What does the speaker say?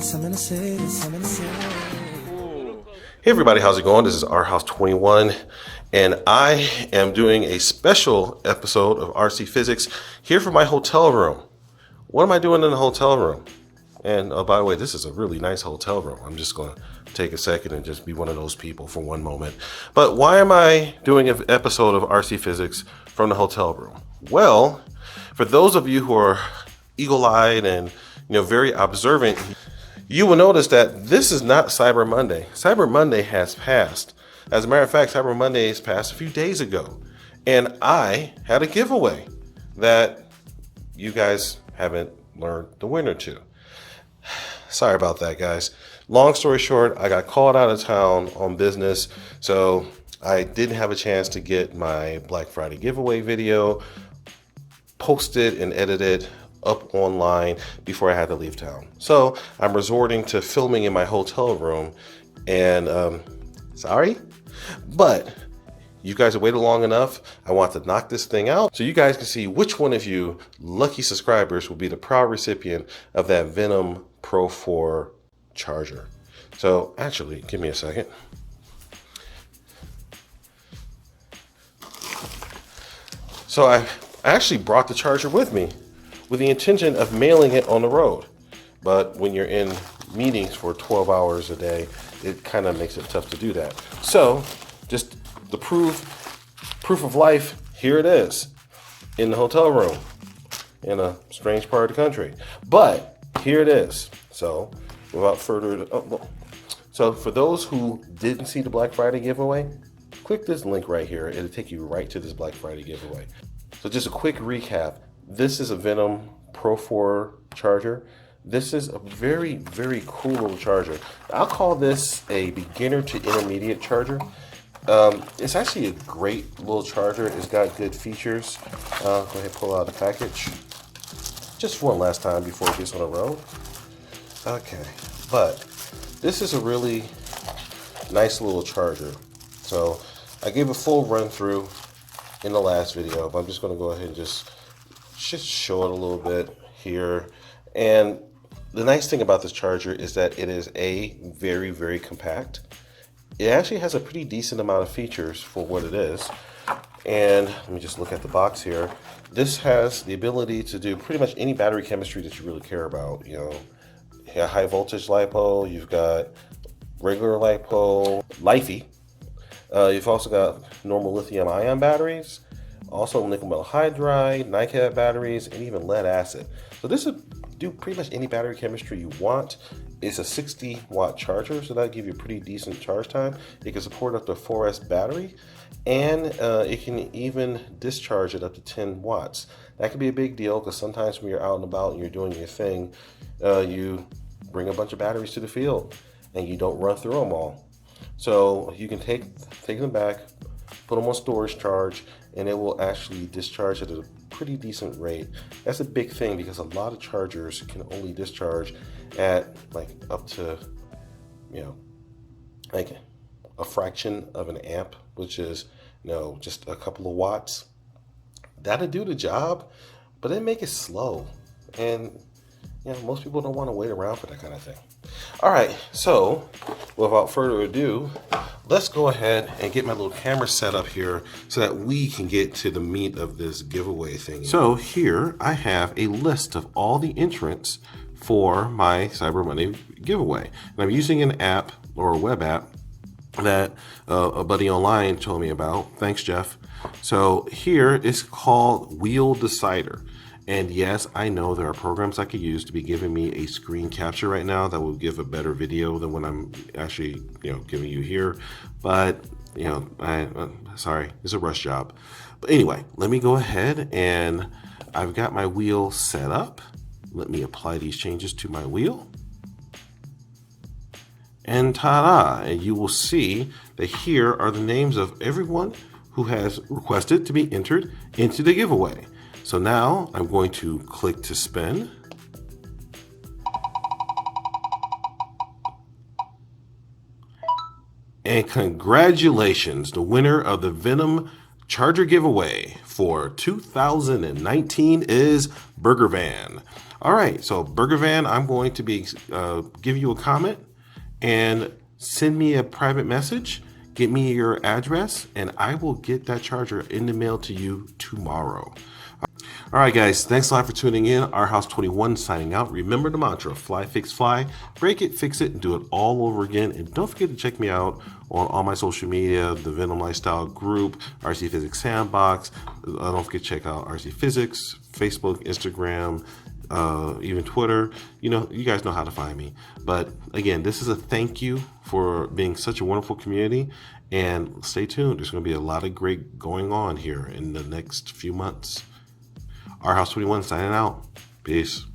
Hey everybody, how's it going? This is Our House 21, and I am doing a special episode of RC Physics here from my hotel room. What am I doing in the hotel room? And by the way, this is a really nice hotel room. I'm just going to take a second and just be one of those people for one moment. But why am I doing an episode of RC Physics from the hotel room? Well, for those of you who are eagle-eyed and very observant, you will notice that this is not Cyber Monday. Cyber Monday has passed. As a matter of fact, Cyber Monday has passed a few days ago. And I had a giveaway that you guys haven't learned the winner to. Sorry about that, guys. Long story short, I got called out of town on business, so I didn't have a chance to get my Black Friday giveaway video posted and edited up online before I had to leave town. So I'm resorting to filming in my hotel room, and sorry, but you guys have waited long enough. I want to knock this thing out so you guys can see which one of you lucky subscribers will be the proud recipient of that Venom Pro 4 charger. So actually, give me a second. So I actually brought the charger with me with the intention of mailing it on the road. But when you're in meetings for 12 hours a day, it kind of makes it tough to do that. So just the proof of life, here it is in the hotel room in a strange part of the country. But here it is. So without further ado, so for those who didn't see the Black Friday giveaway, click this link right here. It'll take you right to this Black Friday giveaway. So just a quick recap. This is a Venom Pro 4 charger. This is a very, very cool little charger. I'll call this a beginner to intermediate charger. It's actually a great little charger. It's got good features. Go ahead and pull out the package. Just one last time before it gets on the road. Okay, but this is a really nice little charger. So I gave a full run through in the last video, but I'm just going to go ahead and just show it a little bit here. And the nice thing about this charger is that it is very, very compact. It actually has a pretty decent amount of features for what it is. And let me just look at the box here. This has the ability to do pretty much any battery chemistry that you really care about. High voltage LiPo, you've got regular LiPo, Lifey. You've also got normal lithium ion batteries, also nickel metal hydride, NiCad batteries, and even lead acid. So this would do pretty much any battery chemistry you want. It's a 60-watt charger, so that'll give you a pretty decent charge time. It can support up to a 4S battery, and it can even discharge it up to 10 watts. That can be a big deal because sometimes when you're out and about and you're doing your thing, you bring a bunch of batteries to the field and you don't run through them all. So you can take them back, put them on storage charge, and it will actually discharge at a pretty decent rate. That's a big thing because a lot of chargers can only discharge at like up to, like a fraction of an amp, which is, just a couple of watts. That'll do the job, but it make it slow. And most people don't want to wait around for that kind of thing. All right, so without further ado, let's go ahead and get my little camera set up here so that we can get to the meat of this giveaway thing. So here I have a list of all the entrants for my Cyber Monday giveaway. And I'm using an app or a web app that a buddy online told me about. Thanks, Jeff. So here it's called Wheel Decider. And yes, I know there are programs I could use to be giving me a screen capture right now that will give a better video than what I'm actually, giving you here. But, sorry, it's a rush job. But anyway, let me go ahead and I've got my wheel set up. Let me apply these changes to my wheel. And ta-da! And you will see that here are the names of everyone who has requested to be entered into the giveaway. So now I'm going to click to spin. And congratulations, the winner of the Venom charger giveaway for 2019 is Burger Van. All right, so Burger Van, I'm going to be give you a comment and send me a private message. Get me your address, and I will get that charger in the mail to you tomorrow. All right, guys, thanks a lot for tuning in. Our House 21 signing out. Remember the mantra, fly, fix, fly. Break it, fix it, and do it all over again. And don't forget to check me out on all my social media, the Venom Lifestyle Group, RC Physics Sandbox. Don't forget to check out RC Physics, Facebook, Instagram, even Twitter. You know, you guys know how to find me. But again, this is a thank you for being such a wonderful community. And stay tuned. There's going to be a lot of great going on here in the next few months. Our House 21 signing out. Peace.